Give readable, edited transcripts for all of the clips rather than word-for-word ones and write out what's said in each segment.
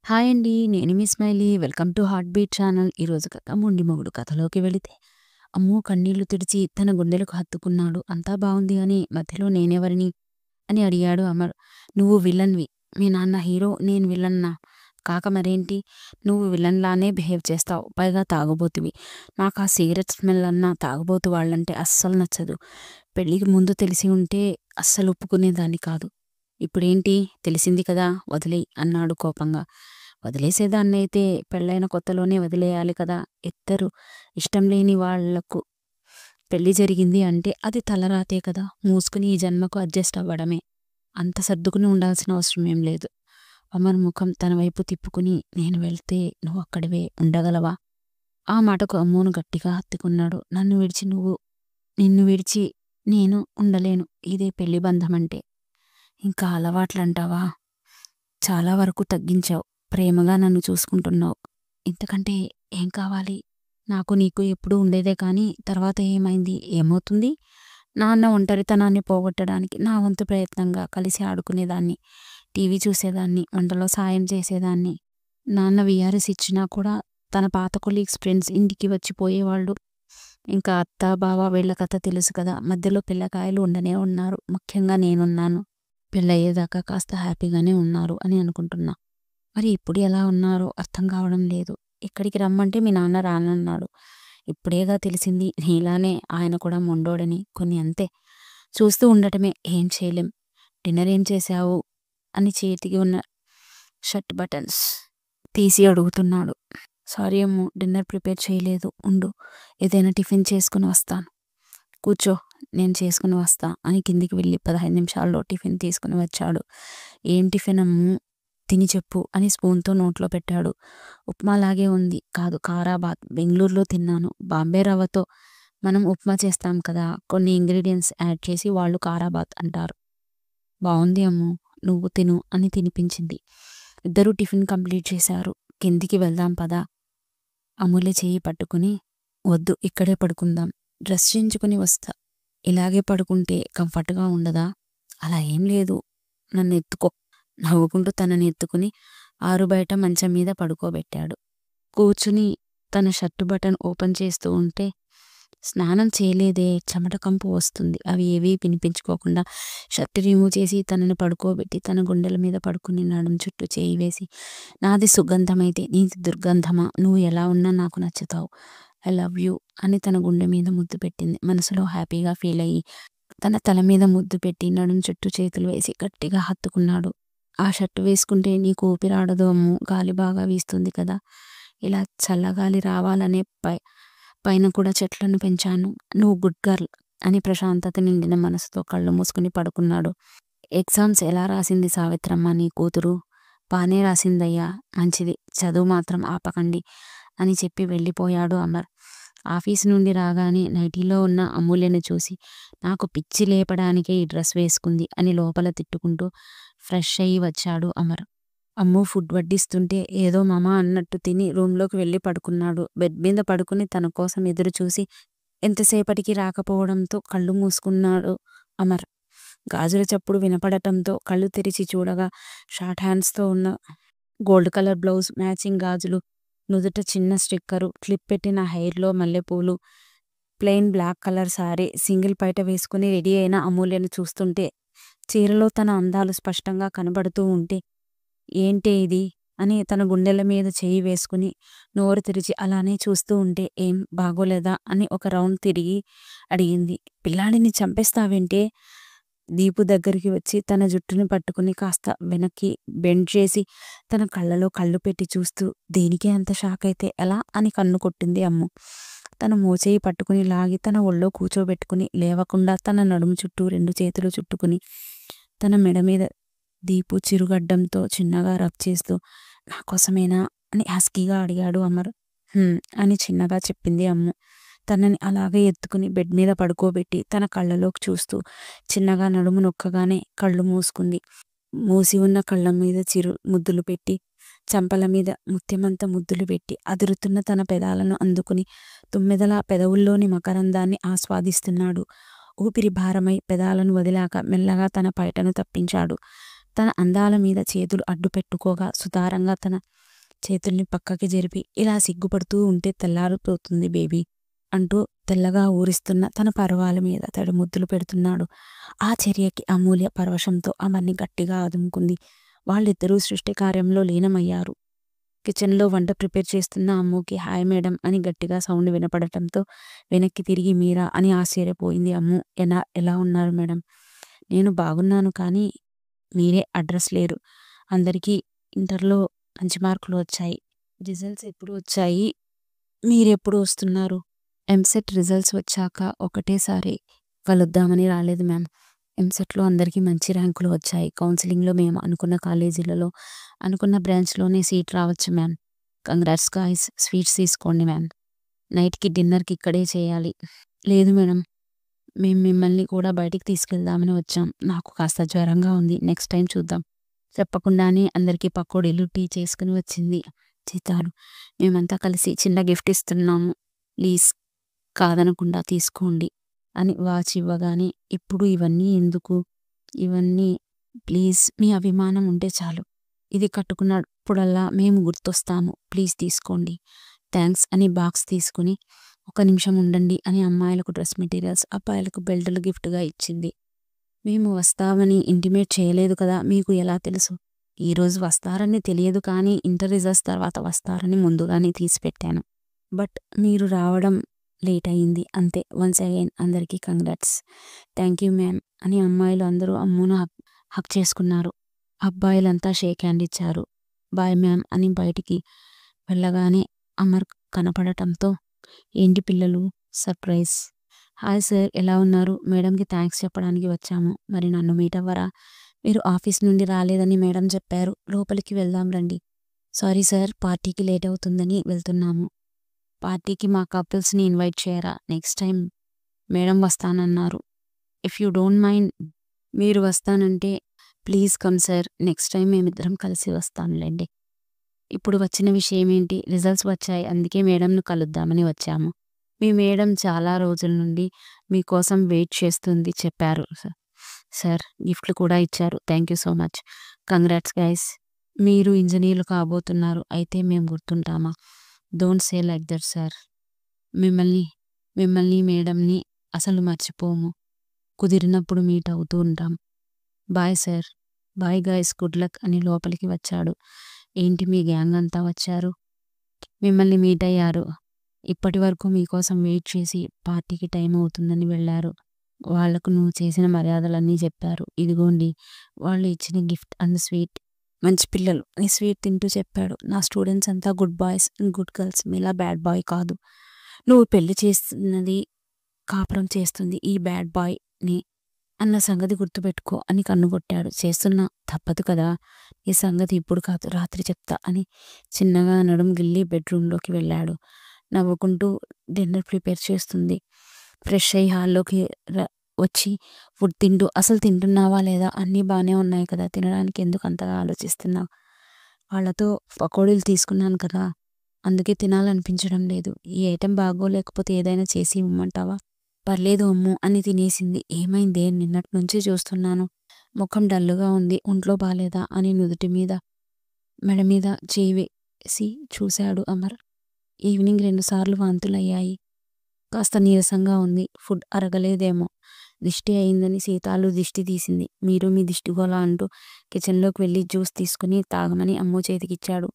Hi అండి. నేను మీ Smiley. Welcome to Heart Beat channel. ఈరోజు కథ మొండి మొగుడు. కథలోకి వెళితే అమ్మో! కన్నీళ్లు తుడిచి తన గుండెలకు హత్తుకున్నాడు. అంతా బావుంది గానీ మధ్యలో నేనెవరిని? అని అడిగాడు అమర్. నువ్వు విలన్‌వి. మీ నాన్న హీరో. నేను విలన్నా? కాక మరేంటి? నువ్వు విలన్‌లానే బిహేవ్ చేస్తావు. పైగా తాగుబోతువి. నాకా సిగరెట్ స్మెల్ అన్నా తాగుబోతు వాళ్ళంటే అస్సలు నచ్చదు. పెళ్ళికి ముందు తెలిసి ఉంటే అస్సలు ఒప్పుకునేదాన్ని కాదు. ఇప్పుడేంటి? తెలిసింది కదా! వదిలేయ్ అన్నాడు కోపంగా. వదిలేసేదాన్నయితే పెళ్ళైన కొత్తలోనే వదిలేయాలి కదా! ఇద్దరు ఇష్టం లేని వాళ్లకు పెళ్లి జరిగింది అంటే అది తలరాతే కదా! మూసుకుని ఈ జన్మకు అడ్జస్ట్ అవ్వడమే. అంత సర్దుకుని ఉండాల్సిన అవసరమేం లేదు. అమర్ ముఖం తన వైపు తిప్పుకుని నేను వెళ్తే నువ్వు అక్కడివే ఉండగలవా? ఆ మాటకు అమ్మోను గట్టిగా హత్తుకున్నాడు. నిన్ను విడిచి నేను ఉండలేను. ఇదే పెళ్లి బంధమంటే. ఇంకా అలవాట్లంటావా? చాలా వరకు తగ్గించావు. ప్రేమగా నన్ను చూసుకుంటున్నావు. ఇంతకంటే ఏం కావాలి? నాకు నీకు ఎప్పుడూ ఉండేదే కానీ తర్వాత ఏమైంది? ఏమవుతుంది? నాన్న ఒంటరితనాన్ని పోగొట్టడానికి నా వంతు ప్రయత్నంగా కలిసి ఆడుకునేదాన్ని. టీవీ చూసేదాన్ని. వంటలో సాయం చేసేదాన్ని. నాన్న వీఆర్ఎస్ ఇచ్చినా కూడా తన పాత కొలీగ్స్ ఫ్రెండ్స్ ఇంటికి వచ్చి పోయేవాళ్ళు. ఇంకా అత్త, బావ వీళ్ళ కథ తెలుసు కదా! మధ్యలో పిల్లకాయలు ఉండనే ఉన్నారు. ముఖ్యంగా నేనున్నాను. పెళ్ళయ్యేదాకా కాస్త హ్యాపీగానే ఉన్నారు అని అనుకుంటున్నా. మరి ఇప్పుడు ఎలా ఉన్నారో అర్థం కావడం లేదు. ఇక్కడికి రమ్మంటే మీ నాన్న రానన్నాడు. ఇప్పుడేగా తెలిసింది నీలానే ఆయన కూడా మొండోడని. కొన్ని అంతే. చూస్తూ ఉండటమే. ఏం చేయలేం. డిన్నర్ ఏం చేశావు? అని చేతికి ఉన్న షర్ట్ బటన్స్ తీసి అడుగుతున్నాడు. సారీ అమ్ము, డిన్నర్ ప్రిపేర్ చేయలేదు. ఉండు, ఏదైనా టిఫిన్ చేసుకుని వస్తాను. కూర్చో, నేను చేసుకుని వస్తా అని కిందికి వెళ్ళి 15 నిమిషాల్లో టిఫిన్ తీసుకుని వచ్చాడు. ఏం టిఫిన్ అమ్ము? తిని చెప్పు అని స్పూన్తో నోట్లో పెట్టాడు. ఉప్మాలాగే ఉంది. కాదు, కారాబాత్. బెంగళూరులో తిన్నాను. బాంబే రవ్వతో మనం ఉప్మా చేస్తాం కదా, కొన్ని ఇంగ్రీడియంట్స్ యాడ్ చేసి వాళ్ళు కారాబాత్ అంటారు. బాగుంది అమ్ము, నువ్వు తిను అని తినిపించింది. ఇద్దరూ టిఫిన్ కంప్లీట్ చేశారు. కిందికి వెళ్దాం పదా. అమూల్య చెయ్యి పట్టుకుని వద్దు, ఇక్కడే పడుకుందాం. డ్రెస్ చేయించుకుని వస్తా. ఇలాగే పడుకుంటే కంఫర్ట్గా ఉండదా? అలా ఏం లేదు. నన్ను ఎత్తుకో. నవ్వుకుంటూ తనని ఎత్తుకుని ఆరుబయట మంచం మీద పడుకోబెట్టాడు. కూర్చుని తన షర్టు బటన్ ఓపెన్ చేస్తూ ఉంటే స్నానం చేయలేదే, చెమట కంపు వస్తుంది. అవి ఏవీ వినిపించుకోకుండా షర్ట్ రిమూవ్ చేసి తనని పడుకోబెట్టి తన గుండెల మీద పడుకుని నడుం చుట్టూ చేయి వేసి నాది సుగంధమైతే నీది దుర్గంధమా? నువ్వు ఎలా ఉన్నా నాకు నచ్చుతావు. ఐ లవ్ యూ అని తన గుండె మీద ముద్దు పెట్టింది. మనసులో హ్యాపీగా ఫీల్ అయ్యి తన తల మీద ముద్దు పెట్టి నడుం చుట్టూ చేతులు వేసి గట్టిగా హత్తుకున్నాడు. ఆ షర్టు వేసుకుంటే నీకు ఊపిరాడదు అమ్ము, గాలి బాగా వీస్తుంది కదా. ఇలా చల్లగాలి రావాలనే పైన కూడా చెట్లను పెంచాను. నువ్వు గుడ్ గర్ల్ అని ప్రశాంతత నిండిన మనసుతో కళ్ళు మూసుకుని పడుకున్నాడు. ఎగ్జామ్స్ ఎలా రాసింది సావిత్రమ్మ నీ కూతురు? బానే రాసిందయ్యా. మంచిది, చదువు మాత్రం ఆపకండి అని చెప్పి వెళ్ళిపోయాడు అమర్. ఆఫీసు నుండి రాగానే నైటీలో ఉన్న అమూల్యను చూసి నాకు పిచ్చి లేపడానికే ఈ డ్రెస్ వేసుకుంది అని లోపల తిట్టుకుంటూ ఫ్రెష్ అయ్యి వచ్చాడు అమర్. అమ్ము ఫుడ్ వడ్డిస్తుంటే ఏదో మమ అన్నట్టు తిని రూంలోకి వెళ్ళి పడుకున్నాడు. బెడ్ మీద పడుకుని తన కోసం ఎదురు చూసి ఎంతసేపటికి రాకపోవడంతో కళ్ళు మూసుకున్నాడు అమర్. గాజుల చప్పుడు వినపడటంతో కళ్ళు తెరిచి చూడగా షార్ట్ హ్యాండ్స్తో ఉన్న గోల్డ్ కలర్ బ్లౌజ్, మ్యాచింగ్ గాజులు, నుదుట చిన్న స్టిక్కరు, క్లిప్ పెట్టిన హెయిర్లో మల్లెపూలు, plain black colour sari, single పైట వేసుకుని రెడీ అయిన అమూల్యను చూస్తుంటే చీరలో తన అందాలు స్పష్టంగా కనబడుతూ ఉంటే ఏంటే ఇది అని తన గుండెల మీద చేయి వేసుకుని నోరు తెరిచి అలానే చూస్తూ ఉంటే ఏం బాగోలేదా అని ఒక రౌండ్ తిరిగి అడిగింది. పిల్లాడిని చంపేస్తావేంటే? దీపు దగ్గరికి వచ్చి తన జుట్టుని పట్టుకుని కాస్త వెనక్కి బెండ్ చేసి తన కళ్ళలో కళ్ళు పెట్టి చూస్తూ దేనికే అంత షాక్ అయితే ఎలా అని కన్ను కొట్టింది అమ్ము. తన మోచేయి పట్టుకుని లాగి తన ఒళ్ళో కూర్చోబెట్టుకుని లేవకుండా తన నడుము చుట్టూ 2 చేతులు చుట్టుకుని తన మెడ మీద దీపు చిరుగడ్డంతో చిన్నగా రబ్ చేస్తూ నా కోసమేనా అని హస్కీగా అడిగాడు అమర్. అని చిన్నగా చెప్పింది అమ్ము. తనని అలాగే ఎత్తుకుని బెడ్ మీద పడుకోబెట్టి తన కళ్ళలోకి చూస్తూ చిన్నగా నడుము నొక్కగానే కళ్ళు మూసుకుంది. మూసి ఉన్న కళ్ళ మీద చిరు ముద్దులు పెట్టి చంపల మీద ముత్యమంత ముద్దులు పెట్టి అదురుతున్న తన పెదాలను అందుకుని తుమ్మెదలా పెదవుల్లోని మకరందాన్ని ఆస్వాదిస్తున్నాడు. ఊపిరి భారమై పెదాలను వదిలాక మెల్లగా తన పైటను తప్పించాడు. తన అందాల మీద చేతులు అడ్డు పెట్టుకోగా సుతారంగా తన చేతుల్ని పక్కకి జరిపి, ఇలా సిగ్గుపడుతూ ఉంటే తెల్లారిపోతుంది బేబీ అంటూ తెల్లగా ఊరిస్తున్న తన పర్వాల మీద తడి ముద్దులు పెడుతున్నాడు. ఆ చర్యకి అమూల్య పరవశంతో అమర్ని గట్టిగా ఆదుముకుంది. వాళ్ళిద్దరూ సృష్టి కార్యంలో లీనమయ్యారు. కిచెన్లో వంట ప్రిపేర్ చేస్తున్న అమ్ముకి హాయ్ మేడం అని గట్టిగా సౌండ్ వినపడటంతో వెనక్కి తిరిగి మీరా అని ఆశ్చర్యపోయింది అమ్ము. ఎలా ఉన్నారు మేడం? నేను బాగున్నాను, కానీ మీరే అడ్రస్ లేరు. అందరికీ ఇంటర్లో మంచి మార్కులు వచ్చాయి. రిజల్ట్స్ ఎప్పుడు వచ్చాయి? మీరెప్పుడు వస్తున్నారు? ఎంసెట్ రిజల్ట్స్ వచ్చాక ఒకటేసారి కలుద్దామని రాలేదు మ్యామ్. ఎంసెట్లో అందరికీ మంచి ర్యాంకులు వచ్చాయి. కౌన్సిలింగ్లో మేము అనుకున్న కాలేజీలలో అనుకున్న బ్రాంచ్లోనే సీట్ రావచ్చు మ్యామ్. Congrats guys. స్వీట్స్ తీసుకోండి మ్యామ్. నైట్కి డిన్నర్కి ఇక్కడే చేయాలి. లేదు మేడం, మేము మిమ్మల్ని కూడా బయటికి తీసుకెళ్దామని వచ్చాం. నాకు కాస్త జ్వరంగా ఉంది. నెక్స్ట్ టైం చూద్దాం. చెప్పకుండానే అందరికీ పకోడీలు టీ చేసుకుని వచ్చింది సీతాలు. మేమంతా కలిసి చిన్న గిఫ్ట్ ఇస్తున్నాము, ప్లీజ్ కాదనకుండా తీసుకోండి అని వాచ్ ఇవ్వగానే, ఇప్పుడు ఇవన్నీ ఎందుకు? ఇవన్నీ ప్లీజ్, మీ అభిమానం ఉంటే చాలు. ఇది కట్టుకున్నప్పుడల్లా మేము గుర్తొస్తాము. ప్లీజ్ తీసుకోండి. థ్యాంక్స్ అని బాక్స్ తీసుకుని, ఒక నిమిషం ఉండండి అని అమ్మాయిలకు డ్రెస్ మెటీరియల్స్, అబ్బాయిలకు బెల్టులు గిఫ్ట్గా ఇచ్చింది. మేము వస్తామని ఇంటిమేట్ చేయలేదు కదా, మీకు ఎలా తెలుసు? ఈరోజు వస్తారని తెలియదు, కానీ ఇంటర్ రిజల్ట్స్ తర్వాత వస్తారని ముందుగానే తీసిపెట్టాను. బట్ మీరు రావడం లేట్ అయింది అంతే. వన్స్ అగైన్ అందరికీ కంగ్రాట్స్. థ్యాంక్ యూ మ్యామ్ అని అమ్మాయిలు అందరూ అమ్మును హక్ చేసుకున్నారు. అబ్బాయిలంతా షేక్ హ్యాండ్ ఇచ్చారు. బాయ్ మ్యామ్ అని బయటికి వెళ్ళగానే అమర్ కనపడటంతో, ఏంటి పిల్లలు సర్ప్రైజ్? హాయ్ సార్, ఎలా ఉన్నారు? మేడంకి థ్యాంక్స్ చెప్పడానికి వచ్చాము. మరి నన్ను మీట్ అవ్వరా? మీరు ఆఫీస్ నుండి రాలేదని మేడం చెప్పారు. లోపలికి వెళ్దాం రండి. సారీ సార్, పార్టీకి లేట్ అవుతుందని వెళ్తున్నాము. పార్టీకి మా కపుల్స్ని ఇన్వైట్ చేయరా? నెక్స్ట్ టైం మేడం వస్తానన్నారు. ఇఫ్ యూ డోంట్ మైండ్, మీరు వస్తానంటే please come sir. Next time మేమిద్దరం కలిసి వస్తానులేండి. ఇప్పుడు వచ్చిన విషయం ఏంటి? రిజల్ట్స్ వచ్చాయి, అందుకే మేడంను కలుద్దామని వచ్చాము. మీ మేడం చాలా రోజుల నుండి మీకోసం వెయిట్ చేస్తుంది చెప్పారు సార్. గిఫ్ట్లు కూడా ఇచ్చారు. Thank you so much. Congrats guys. మీరు ఇంజనీర్లు కాబోతున్నారు. అయితే మేము గుర్తుంటామా? Don't say like that sir. మిమ్మల్ని మేడంని అసలు మర్చిపోము. కుదిరినప్పుడు మీట్ అవుతూ ఉంటాం. Bye sir. Bye guys, good luck అని లోపలికి వచ్చాడు. ఏంటి మీ గ్యాంగ్ అంతా వచ్చారు? మిమ్మల్ని మీట్ అయ్యారు. ఇప్పటి వరకు మీకోసం వెయిట్ చేసి పార్టీకి టైం అవుతుందని వెళ్ళారు. వాళ్లకు నువ్వు చేసిన మర్యాదలన్నీ చెప్పారు. ఇదిగోండి వాళ్ళు ఇచ్చిన గిఫ్ట్ అండ్ స్వీట్. మంచి పిల్లలు అని స్వీట్ తింటూ చెప్పాడు. నా స్టూడెంట్స్ అంతా good boys and good girls. మీలా బ్యాడ్ బాయ్ కాదు. నువ్వు పెళ్లి చేస్తున్నది, కాపురం చేస్తుంది ఈ బ్యాడ్ బాయ్ని అన్న సంగతి గుర్తుపెట్టుకో అని కన్నుకొట్టాడు. చేస్తున్నా, తప్పదు కదా. ఈ సంగతి ఇప్పుడు కాదు, రాత్రి చెప్తా అని చిన్నగా నడుం గిల్లి బెడ్రూమ్లోకి వెళ్ళాడు. నవ్వుకుంటూ డిన్నర్ ప్రిపేర్ చేస్తుంది. ఫ్రెష్ అయ్యి హాల్లోకి వచ్చి ఫుడ్ తింటూ, అసలు తింటున్నావా లేదా? అన్నీ బాగానే ఉన్నాయి కదా, తినడానికి ఎందుకు అంతగా ఆలోచిస్తున్నావు? వాళ్ళతో పకోడీలు తీసుకున్నాను కదా, అందుకే తినాలనిపించడం లేదు. ఈ ఐటెం బాగోలేకపోతే ఏదైనా చేసి ఇవ్వమంటావా? పర్లేదు అమ్ము అని తినేసింది. ఏమైందే? నిన్నటి నుంచి చూస్తున్నాను, ముఖం డల్లుగా ఉంది. ఒంట్లో బాలేదా అని నుదుటి మీద మెడ మీద చేయి వేసి చూశాడు అమర్. ఈవినింగ్ 2 సార్లు వాంతులయ్యాయి. కాస్త నీరసంగా ఉంది. ఫుడ్ అరగలేదేమో. దిష్టి అయిందని సీతాలు దిష్టి తీసింది. మీరు మీ దిష్టిగోళ అంటూ కిచెన్లోకి వెళ్ళి జ్యూస్ తీసుకుని తాగమని అమ్ము చేతికిచ్చాడు.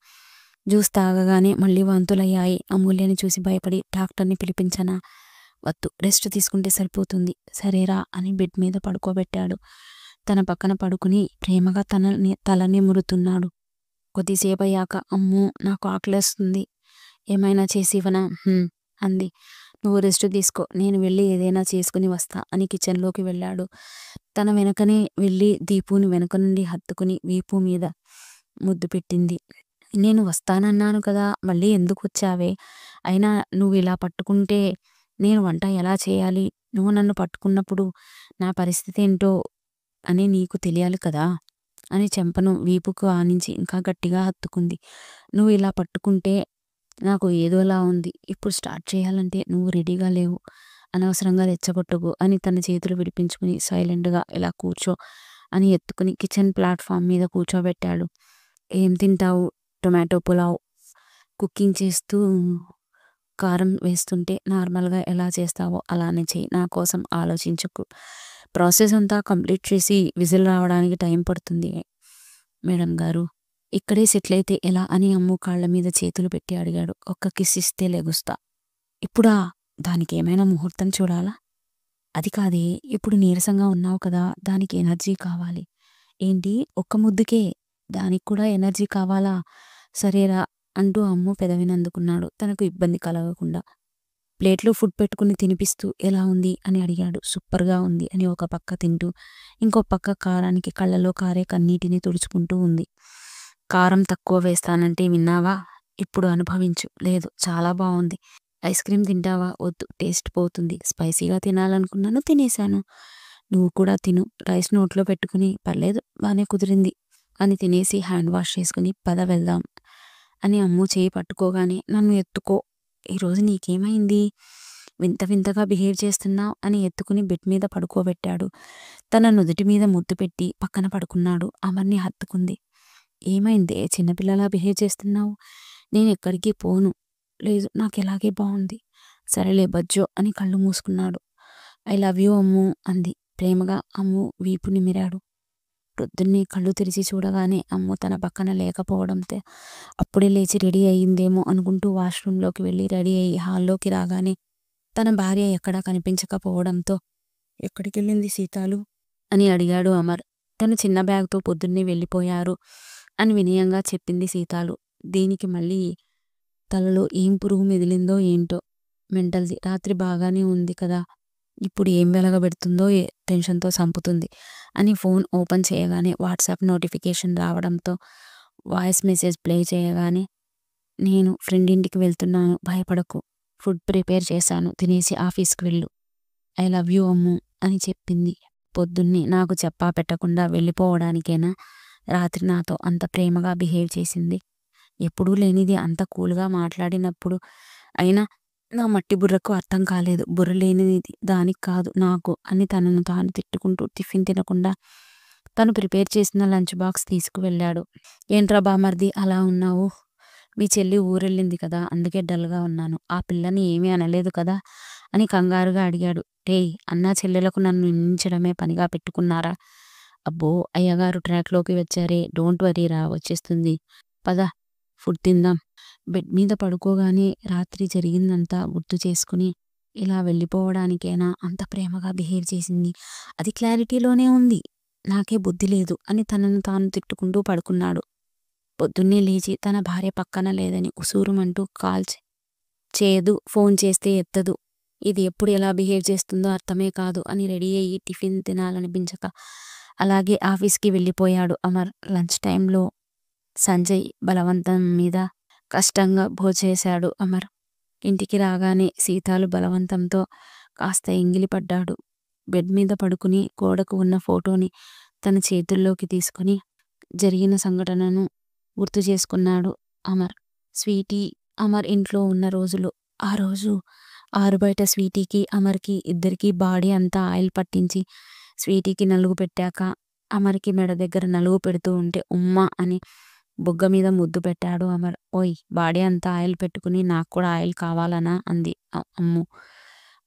జ్యూస్ తాగగానే మళ్ళీ వాంతులయ్యాయి. అమూల్యని చూసి భయపడి డాక్టర్ని పిలిపించనా? వద్దు, రెస్ట్ తీసుకుంటే సరిపోతుంది. సరేరా అని బెడ్ మీద పడుకోబెట్టాడు. తన పక్కన పడుకుని ప్రేమగా తలని మురుతున్నాడు. కొద్దిసేపు అయ్యాక, అమ్మో నాకు ఆకలేస్తుంది, ఏమైనా చేసి ఇవ్వనా? అంది. నువ్వు రెస్ట్ తీసుకో, నేను వెళ్ళి ఏదైనా చేసుకుని వస్తా అని కిచెన్లోకి వెళ్ళాడు. తన వెనకనే వెళ్ళి దీపుని వెనక నుండి హత్తుకుని వీపు మీద ముద్దు పెట్టింది. నేను వస్తానన్నాను కదా, మళ్ళీ ఎందుకు వచ్చావే? అయినా నువ్వు ఇలా పట్టుకుంటే నేను వంట ఎలా చేయాలి? నువ్వు నన్ను పట్టుకున్నప్పుడు నా పరిస్థితి ఏంటో అని నీకు తెలియాలి కదా అని చెంపను వీపుకు ఆనించి ఇంకా గట్టిగా హత్తుకుంది. నువ్వు ఇలా పట్టుకుంటే నాకు ఏదోలా ఉంది. ఇప్పుడు స్టార్ట్ చేయాలంటే నువ్వు రెడీగా లేవు. అనవసరంగా రెచ్చగొట్టకు అని తన చేతులు విడిపించుకుని సైలెంట్గా ఇలా కూర్చో అని ఎత్తుకుని కిచెన్ ప్లాట్ఫామ్ మీద కూర్చోబెట్టాడు. ఏం తింటావు? టొమాటో పులావ్. కుకింగ్ చేస్తూ కారం వేస్తుంటే నార్మల్గా ఎలా చేస్తావో అలానే చెయ్యి, నా కోసం ఆలోచించకు. ప్రాసెస్ అంతా కంప్లీట్ చేసి విజిల్ రావడానికి టైం పడుతుంది మేడం గారు. ఇక్కడే సెటిల్ అయితే ఎలా అని అమ్ము కాళ్ళ మీద చేతులు పెట్టి అడిగాడు. ఒక్క కిస్ ఇస్తే లెగుస్తా. ఇప్పుడా? దానికి ఏమైనా ముహూర్తం చూడాలా? అది కాదే, ఇప్పుడు నీరసంగా ఉన్నావు కదా, దానికి ఎనర్జీ కావాలి. ఏంటి ఒక్క ముద్దుకే దానికి కూడా ఎనర్జీ కావాలా? సరేరా అంటూ అమ్ము పెదవినందుకున్నాడు తనకు ఇబ్బంది కలగకుండా. ప్లేట్లో ఫుడ్ పెట్టుకుని తినిపిస్తూ ఎలా ఉంది అని అడిగాడు. సూపర్గా ఉంది అని ఒక పక్క తింటూ ఇంకో పక్క కారానికి కళ్ళలో కారే కన్నీటిని తుడుచుకుంటూ ఉంది. కారం తక్కువ వేస్తానంటే విన్నావా? ఇప్పుడు అనుభవించు. లేదు, చాలా బాగుంది. ఐస్ క్రీమ్ తింటావా? వద్దు, టేస్ట్ పోతుంది. స్పైసీగా తినాలనుకున్నాను, తినేశాను. నువ్వు కూడా తిను. రైస్ నోట్లో పెట్టుకుని పర్లేదు బాగానే కుదిరింది అని తినేసి హ్యాండ్ వాష్ చేసుకుని పద వెళ్దాం అని అమ్ము చేయి పట్టుకోగానే నన్ను ఎత్తుకో. ఈరోజు నీకేమైంది? వింత వింతగా బిహేవ్ చేస్తున్నావు అని ఎత్తుకుని బెడ్ మీద పడుకోబెట్టాడు. తన నుదుటి మీద ముద్దు పెట్టి పక్కన పడుకున్నాడు. అమర్ని హత్తుకుంది. ఏమైందే చిన్నపిల్లలా బిహేవ్ చేస్తున్నావు? నేను ఎక్కడికి పోను. లేదు, నాకు ఎలాగే బాగుంది. సరేలే బజ్జో అని కళ్ళు మూసుకున్నాడు. ఐ లవ్ యూ అమ్ము అంది ప్రేమగా. అమ్ము వీపు నిమిరాడు. ప్రొద్దున్నే కళ్ళు తెరిచి చూడగానే అమ్ము తన పక్కన లేకపోవడంతో అప్పుడే లేచి రెడీ అయ్యిందేమో అనుకుంటూ వాష్రూంలోకి వెళ్ళి రెడీ అయ్యి హాల్లోకి రాగానే తన భార్య ఎక్కడా కనిపించకపోవడంతో ఎక్కడికెళ్ళింది సీతాలు అని అడిగాడు అమర్. తను చిన్న బ్యాగ్తో పొద్దున్నే వెళ్ళిపోయారు అని వినయంగా చెప్పింది సీతాలు. దీనికి మళ్ళీ తలలో ఏం పురుగు మెదిలిందో ఏంటో, మెంటల్ది. రాత్రి బాగానే ఉంది కదా, ఇప్పుడు ఏం వెలగబెడుతుందో టెన్షన్తో చంపుతుంది అని ఫోన్ ఓపెన్ చేయగానే వాట్సాప్ నోటిఫికేషన్ రావడంతో వాయిస్ మెసేజ్ ప్లే చేయగానే నేను ఫ్రెండ్ ఇంటికి వెళ్తున్నాను, భయపడకు. ఫుడ్ ప్రిపేర్ చేశాను, తినేసి ఆఫీస్కి వెళ్ళు. ఐ లవ్ యూ అమ్ము అని చెప్పింది. పొద్దున్నే నాకు చెప్పా పెట్టకుండా వెళ్ళిపోవడానికేనా రాత్రి నాతో అంత ప్రేమగా బిహేవ్ చేసింది? ఎప్పుడూ లేనిది అంత కూల్గా మాట్లాడినప్పుడు అయినా నా మట్టి బుర్రకు అర్థం కాలేదు. బుర్ర లేనిది దానికి కాదు నాకు అని తనను తాను తిట్టుకుంటూ టిఫిన్ తినకుండా తను ప్రిపేర్ చేసిన లంచ్ బాక్స్ తీసుకువెళ్ళాడు. ఏంట్రా బామర్ది అలా ఉన్నావు? మీ చెల్లి ఊరెళ్ళింది కదా, అందుకే డల్గా ఉన్నాను. ఆ పిల్లని ఏమీ అనలేదు కదా అని కంగారుగా అడిగాడు. టేయ్, అన్నా చెల్లెలకు నన్ను నిందించడమే పనిగా పెట్టుకున్నారా? అబ్బో, అయ్యగారు ట్రాక్లోకి వచ్చారే. డోంట్ వరీరా, వచ్చేస్తుంది. పద ఫుడ్ తిందాం. బెడ్ మీద పడుకోగానే రాత్రి జరిగిందంతా గుర్తు చేసుకుని ఇలా వెళ్ళిపోవడానికైనా అంత ప్రేమగా బిహేవ్ చేసింది? అది క్లారిటీలోనే ఉంది, నాకే బుద్ధి లేదు అని తనను తాను తిట్టుకుంటూ పడుకున్నాడు. పొద్దున్నే లేచి తన భార్య పక్కన లేదని ఉసూరుమంటూ కాల్ చేయదు, ఫోన్ చేస్తే ఎత్తదు. ఇది ఎప్పుడు ఎలా బిహేవ్ చేస్తుందో అర్థమే కాదు అని రెడీ అయ్యి టిఫిన్ తినాలనిపించక అలాగే ఆఫీస్కి వెళ్ళిపోయాడు అమర్. లంచ్ టైంలో సంజయ్ బలవంతం మీద కష్టంగా భోంచేశాడు అమర్. ఇంటికి రాగానే సీతాలు బలవంతంతో కాస్త ఎంగిలిపడ్డాడు. బెడ్ మీద పడుకుని గోడకు ఉన్న ఫోటోని తన చేతుల్లోకి తీసుకుని జరిగిన సంఘటనను గుర్తు చేసుకున్నాడు అమర్. స్వీటీ అమర్ ఇంట్లో ఉన్న రోజులు. ఆ రోజు ఆరుబయట స్వీటీకి అమర్కి ఇద్దరికీ బాడీ అంతా ఆయిల్ పట్టించి స్వీటీకి నలుగు పెట్టాక అమర్కి మెడ దగ్గర నలుగు పెడుతూ ఉంటే ఉమ్మా అని బుగ్గ మీద ముద్దు పెట్టాడు అమర్. ఓయ్, బాడీ అంతా ఆయిల్ పెట్టుకుని నాకు కూడా ఆయిల్ కావాలనా అంది అమ్ము.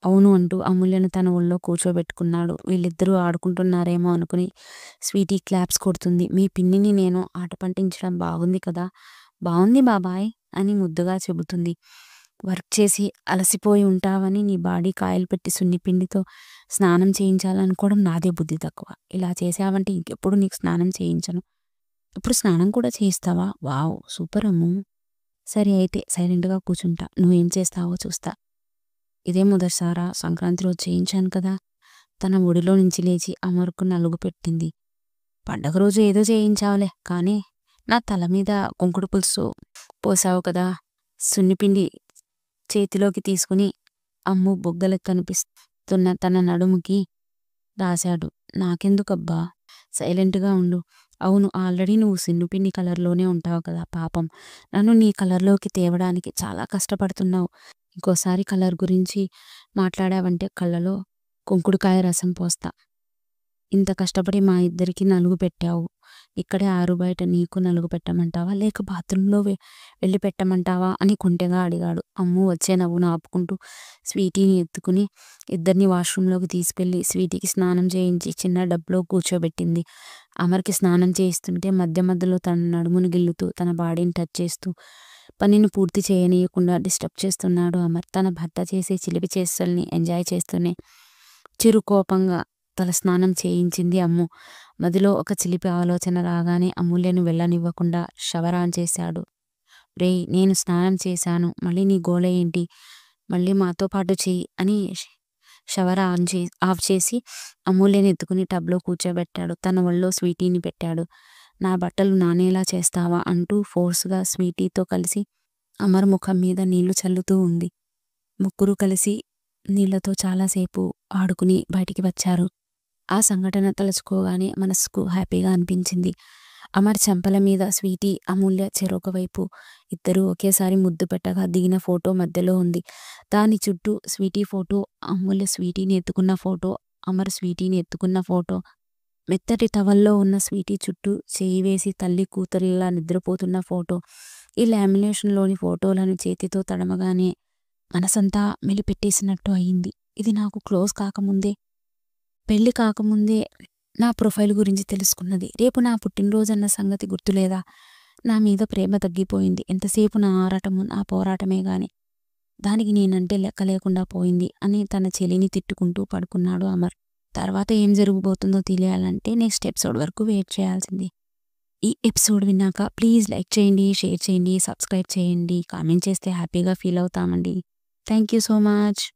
అవును అంటూ అమూల్యను తన ఒళ్ళో కూర్చోబెట్టుకున్నాడు. వీళ్ళిద్దరూ ఆడుకుంటున్నారేమో అనుకుని స్వీటీ క్లాప్స్ కొడుతుంది. మీ పిన్నిని నేను ఆట పట్టించడం బాగుంది కదా. బాగుంది బాబాయ్ అని ముద్దుగా చెబుతుంది. వర్క్ చేసి అలసిపోయి ఉంటావని నీ బాడీకి ఆయిల్ పెట్టి సున్నిపిండితో స్నానం చేయించాలనుకోవడం నాదే బుద్ధి తక్కువ. ఇలా చేసావంటే ఇంకెప్పుడు నీకు స్నానం చేయించను. ఇప్పుడు స్నానం కూడా చేయిస్తావా? వావ్, సూపర్ అమ్ము. సరే అయితే సైలెంట్గా కూర్చుంటా, నువ్వేం చేస్తావో చూస్తా. ఇదే మొదటిసారా? సంక్రాంతి రోజు చేయించాను కదా. తన ఒడిలో నుంచి లేచి అమరుకు నలుగు పెట్టింది. పండగ రోజు ఏదో చేయించావులే, కానీ నా తల మీద కుంకుడు పులుసు పోసావు కదా. సున్నిపిండి చేతిలోకి తీసుకుని అమ్ము బొగ్గలకు కనిపిస్తున్న తన నడుముకి రాశాడు. నాకెందుకబ్బా, సైలెంట్గా ఉండు. అవును, ఆల్రెడీ నువ్వు సున్నిపిండి కలర్లోనే ఉంటావు కదా. పాపం నన్ను నీ కలర్లోకి తేవడానికి చాలా కష్టపడుతున్నావు. ఇంకోసారి కలర్ గురించి మాట్లాడావంటే కళ్ళలో కుంకుడుకాయ రసం పోస్తా. ఇంత కష్టపడి మా ఇద్దరికి నలుగు పెట్టావు. ఇక్కడే ఆరు బయట నీకు నలుగు పెట్టమంటావా? లేక బాత్రూంలో వెళ్ళి పెట్టమంటావా? అని కొంటెగా అడిగాడు. అమ్ము వచ్చే నవ్వును ఆపుకుంటూ స్వీటీని ఎత్తుకుని ఇద్దరిని వాష్రూంలోకి తీసుకెళ్లి స్వీటీకి స్నానం చేయించి చిన్న డబ్లో కూర్చోబెట్టింది. అమర్కి స్నానం చేయిస్తుంటే మధ్య మధ్యలో తన నడుమును గిల్లుతూ తన బాడీని టచ్ చేస్తూ పనిని పూర్తి చేయనీయకుండా డిస్టర్బ్ చేస్తున్నాడు అమర్. తన భర్త చేసే చిలిపి చేష్టల్ని ఎంజాయ్ చేస్తూనే చిరుకోపంగా తల స్నానం చేయించింది అమ్ము. మదిలో ఒక చిలిపి ఆలోచన రాగానే అమూల్యను వెళ్ళనివ్వకుండా షవర్ ఆన్ చేశాడు. రేయ్, నేను స్నానం చేశాను, మళ్ళీ నీ గోల ఏంటి? మళ్ళీ మాతో పాటు చెయ్యి అని షవర్ ఆఫ్ చేసి అమూల్యని ఎత్తుకుని టబ్లో కూర్చోబెట్టాడు. తన ఒళ్ళో స్వీటీని పెట్టాడు. నా బట్టలు నానేలా చేస్తావా అంటూ ఫోర్స్గా స్వీటీతో కలిసి అమర్ ముఖం మీద నీళ్లు చల్లుతూ ఉంది. ముగ్గురు కలిసి నీళ్లతో చాలాసేపు ఆడుకుని బయటికి వచ్చారు. ఆ సంఘటన తలుచుకోగానే మనసుకు హ్యాపీగా అనిపించింది. అమర్ చెంపల మీద స్వీటీ, అమూల్య చెరొక వైపు ఇద్దరూ ఒకేసారి ముద్దు పెట్టగా దిగిన ఫోటో మధ్యలో ఉంది. దాని చుట్టూ స్వీటీ ఫోటో, అమూల్య స్వీటీని ఎత్తుకున్న ఫోటో, అమర్ స్వీటీని ఎత్తుకున్న ఫోటో. మెత్తటి టవల్లో ఉన్న స్వీటీ చుట్టూ చేయి వేసి తల్లి కూతురిలా నిద్రపోతున్న ఫోటో. ఈ లామినేషన్లోని ఫోటోలను చేతితో తడమగానే మనసంతా మెలిపెట్టేసినట్టు అయింది. ఇది నాకు క్లోజ్ కాకముందే, పెళ్లి కాకముందే నా ప్రొఫైల్ గురించి తెలుసుకున్నది. రేపు నా పుట్టినరోజన్న సంగతి గుర్తులేదా? నా మీద ప్రేమ తగ్గిపోయింది. ఎంతసేపు నా ఆరాటము, నా పోరాటమే గాని దానికి నేనంటే లెక్క లేకుండా పోయింది అని తన చెలిని తిట్టుకుంటూ పడుకున్నాడు అమర్. తర్వాత ఏం జరగబోతుందో తెలియాలంటే నెక్స్ట్ ఎపిసోడ్ వరకు వెయిట్ చేయాల్సింది. ఈ ఎపిసోడ్ విన్నాక ప్లీజ్ లైక్ చేయండి, షేర్ చేయండి, సబ్స్క్రైబ్ చేయండి, కామెంట్ చేస్తే హ్యాపీగా ఫీల్ అవుతామండి. Thank you so much.